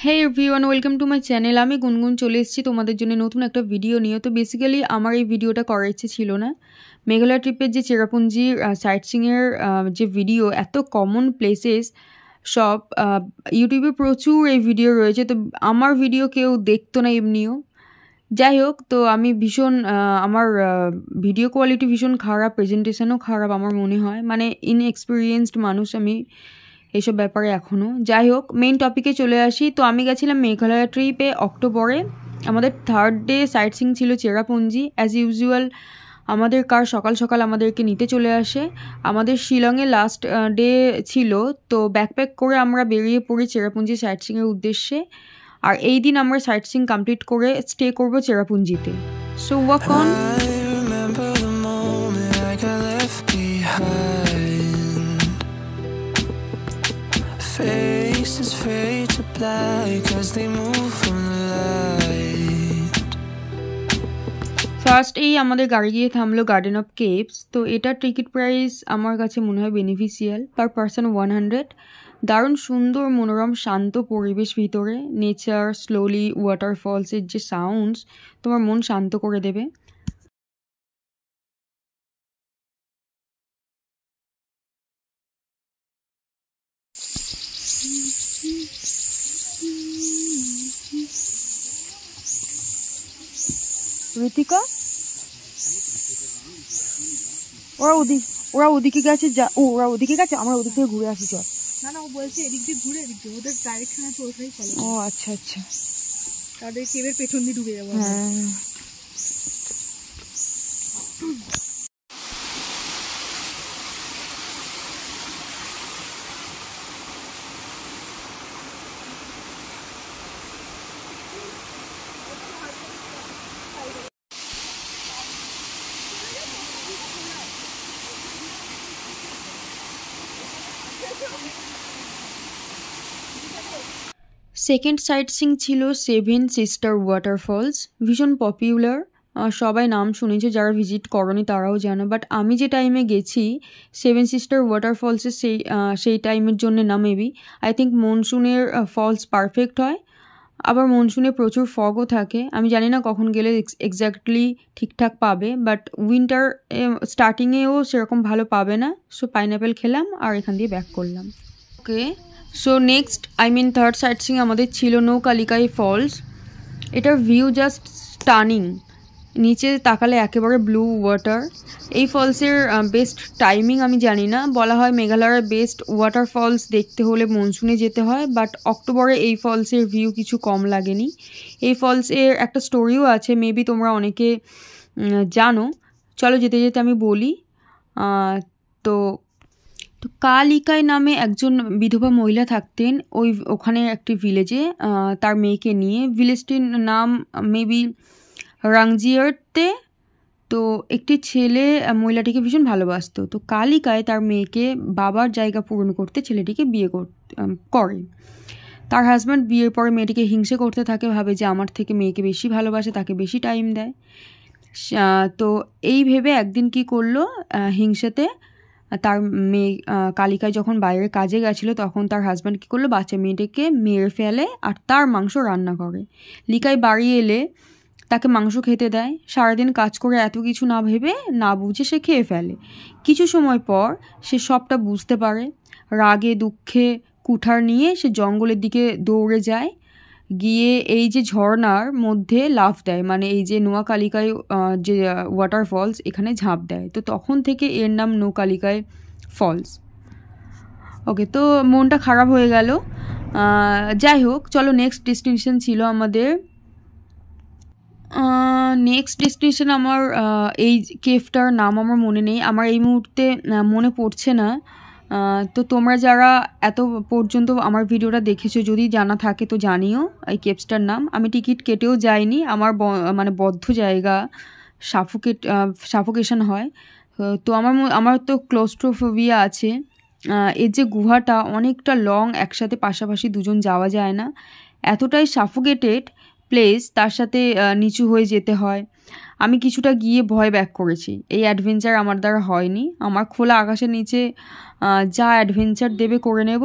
Hey everyone, welcome to my channel. আমি গুনগুন চলে এসেছি তোমাদের জন্য নতুন একটা ভিডিও নিয়ে। তো বেসিক্যালি আমার এই ভিডিওটা করার ইচ্ছে ছিল না। মেঘালয় ট্রিপের যে চেরাপুঞ্জির সাইট সিংয়ের যে ভিডিও, এত কমন প্লেসেস সব ইউটিউবে প্রচুর এই ভিডিও রয়েছে। তো আমার ভিডিও কেউ দেখতো না এমনিও। যাই হোক, তো আমি ভীষণ আমার ভিডিও কোয়ালিটি ভীষণ খারাপ, প্রেজেন্টেশনও খারাপ আমার মনে হয়, মানে ইনএক্সপিরিয়েন্সড মানুষ আমি এইসব ব্যাপারে এখনও। যাই হোক, মেইন টপিকে চলে আসি। তো আমি গেছিলাম মেঘালয় ট্রিপে অক্টোবরে। আমাদের থার্ড ডে সাইট সিং ছিল চেরাপুঞ্জি। অ্যাজ ইউজুয়াল আমাদের কার সকাল সকাল আমাদেরকে নিতে চলে আসে। আমাদের শিলংয়ে লাস্ট ডে ছিল, তো ব্যাকপ্যাক করে আমরা বেরিয়ে পড়ি চেরাপুঞ্জি সাইট সিংয়ের উদ্দেশ্যে। আর এই দিন আমরা সাইট সিং কমপ্লিট করে স্টে করবো চেরাপুঞ্জিতে। So walk on. Faces fade to black as they move from the light. First এই আমাদের গাড়ি গিয়ে থামলো গার্ডেন অফ কেভস। তো এটার টিকিট প্রাইস আমার কাছে মনে হয় বেনিফিশিয়াল, পার পারসন 100। দারুণ সুন্দর, মনোরম, শান্ত পরিবেশ ভিতরে। নেচার, স্লোলি ওয়াটারফলসের যে সাউন্ডস তোমার মন শান্ত করে দেবে। ঋতিকা, ওরা ওদিকে গেছে, ওরা ওদিকে গেছে, আমরা ওদিক থেকে ঘুরে আসি। চল। না ও বলছে এদিক দিয়ে ঘুরে এদিক দিয়ে, ওদের ডাইরেকশন আছে ওইটাই ফলো। ও আচ্ছা আচ্ছা, তাদের কেবের পেছন দিয়ে ঢুকে যাবো। হ্যাঁ। সেকেন্ড সাইট সিং ছিল সেভেন সিস্টার ওয়াটারফলস। ভীষণ পপুলার, সবাই নাম শুনেছে, যারা ভিজিট করনি তারাও জানো। বাট আমি যে টাইমে গেছি সেভেন সিস্টার ওয়াটারফলসে, সেই টাইমের জন্য না, মেবি আই থিঙ্ক মনসুনের ফলস পারফেক্ট হয়। আবার মনসুনে প্রচুর ফগও থাকে। আমি জানি না কখন গেলে এক্স্যাক্টলি ঠিকঠাক পাবে, বাট উইন্টার স্টার্টিংয়েও সেরকম ভালো পাবে না। সো পাইনঅ্যাপেল খেলাম আর এখান দিয়ে ব্যাক করলাম। Okay, so next third sightseeing আমাদের ছিল নৌকালিকাই ফলস। এটার ভিউ জাস্ট স্টানিং, নিচে তাকালে একেবারে ব্লু ওয়াটার। এই ফলসের বেস্ট টাইমিং আমি জানি না, বলা হয় মেঘালয়ের বেস্ট ওয়াটারফলস দেখতে হলে মনসুনে যেতে হয়, বাট অক্টোবরে এই ফলসের ভিউ কিছু কম লাগেনি। এই ফলসের একটা স্টোরিও আছে, মেবি তোমরা অনেকে জানো। চলো যেতে যেতে আমি বলি। তো কালিকাই নামে একজন বিধবা মহিলা থাকতেন ওখানে একটি ভিলেজে, তার মেয়েকে নিয়ে। ভিলেজটির নাম মেবি রাংজিয়ারতে। তো একটি ছেলে মহিলাটিকে ভীষণ ভালোবাসতো। তো কালিকায় তার মেয়েকে বাবার জায়গা পূরণ করতে ছেলেটিকে বিয়ে করে। তার হাজব্যান্ড বিয়ের পরে মেয়েটিকে হিংসে করতে থাকে, ভাবে যে আমার থেকে মেয়েকে বেশি ভালোবাসে, তাকে বেশি টাইম দেয়। তো এই ভেবে একদিন কি করলো, হিংসেতে তার মেয়ে কালিকায় যখন বাইরের কাজে গেছিলো, তখন তার হাজব্যান্ড কী করলো, বাচ্চা মেয়েটিকে মেরে ফেলে আর তার মাংস রান্না করে। লিকাই বাড়ি এলে তাকে মাংস খেতে দেয়। সারাদিন কাজ করে এত কিছু না ভেবে না বুঝে সে খেয়ে ফেলে। কিছু সময় পর সে সবটা বুঝতে পারে। রাগে দুঃখে কুঠার নিয়ে সে জঙ্গলের দিকে দৌড়ে যায়, গিয়ে এই যে ঝর্ণার মধ্যে লাফ দেয়, মানে এই যে নোয়াকালিকায় যে ওয়াটারফলস, এখানে ঝাঁপ দেয়। তো তখন থেকে এর নাম নোকালিকায় ফলস। ওকে, তো মনটা খারাপ হয়ে গেল। যাই হোক, চলো নেক্সট ডেস্টিনেশন ছিল আমাদের। নেক্সট ডেস্টিনেশন আমার এই কেভটার নাম আমার মনে নেই, আমার এই মুহূর্তে মনে পড়ছে না। তো তোমরা যারা এত পর্যন্ত আমার ভিডিওটা দেখেছো, যদি জানা থাকে তো জানিও এই কেভসটার নাম। আমি টিকিট কেটেও যাইনি, আমার মানে বদ্ধ জায়গা, সাফোকেশন হয়। তো আমার তো ক্লোস্ট্রোফোবিয়া আছে। এর যে গুহাটা অনেকটা লং, একসাথে পাশাপাশি দুজন যাওয়া যায় না, এতটাই সাফোকেটেড প্লেস, তার সাথে নিচু হয়ে যেতে হয়। আমি কিছুটা গিয়ে ভয় ব্যাক করেছি। এই অ্যাডভেঞ্চার আমার দ্বারা হয়নি। আমার খোলা আকাশের নিচে যা অ্যাডভেঞ্চার দেবে করে নেব,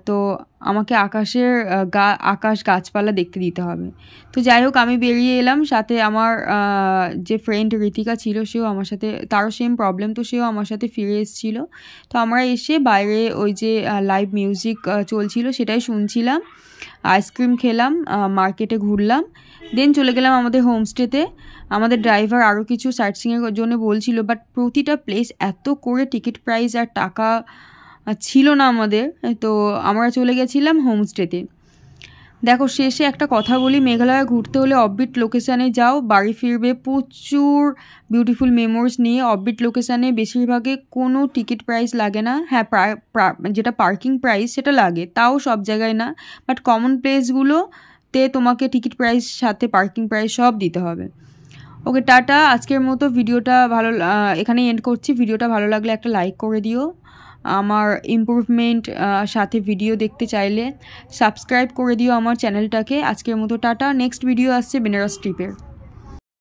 তো আমাকে আকাশ গাছপালা দেখতে দিতে হবে। তো যাই হোক আমি বেরিয়ে এলাম, সাথে আমার যে ফ্রেন্ড ঋতিকা ছিল সেও আমার সাথে, তারও সেম প্রবলেম, তো সেও আমার সাথে ফিরে এসেছিলো। তো আমরা এসে বাইরে ওই যে লাইভ মিউজিক চলছিল সেটাই শুনছিলাম, আইসক্রিম খেলাম, মার্কেটে ঘুরলাম, দেন চলে গেলাম আমাদের হোমস্টেতে। আমাদের ড্রাইভার আরও কিছু সাইটসিংয়ের জন্য বলছিল, বাট প্রতিটা প্লেস এত করে টিকিট প্রাইস আর টাকা ছিল না আমাদের, তো আমরা চলে গেছিলাম হোমস্টেতে। দেখো শেষে একটা কথা বলি, মেঘালয় ঘুরতে হলে অফবিট লোকেশানে যাও, বাড়ি ফিরবে প্রচুর বিউটিফুল মেমোরিজ নিয়ে। অফবিট লোকেশানে বেশিরভাগে কোনো টিকিট প্রাইস লাগে না, হ্যাঁ যেটা পার্কিং প্রাইস সেটা লাগে, তাও সব জায়গায় না, বাট কমন প্লেসগুলোতে তোমাকে টিকিট প্রাইস সাথে পার্কিং প্রাইস সব দিতে হবে। ওকে টাটা, আজকের মতো ভিডিওটা এখানেই এন্ড করছি। ভিডিওটা ভালো লাগলে একটা লাইক করে দিও, আমার ইমপ্রুভমেন্ট সাথে ভিডিও দেখতে চাইলে সাবস্ক্রাইব করে দিও আমার চ্যানেলটাকে। আজকের মতো টাটা, নেক্সট ভিডিও আসছে বেনারস ট্রিপের।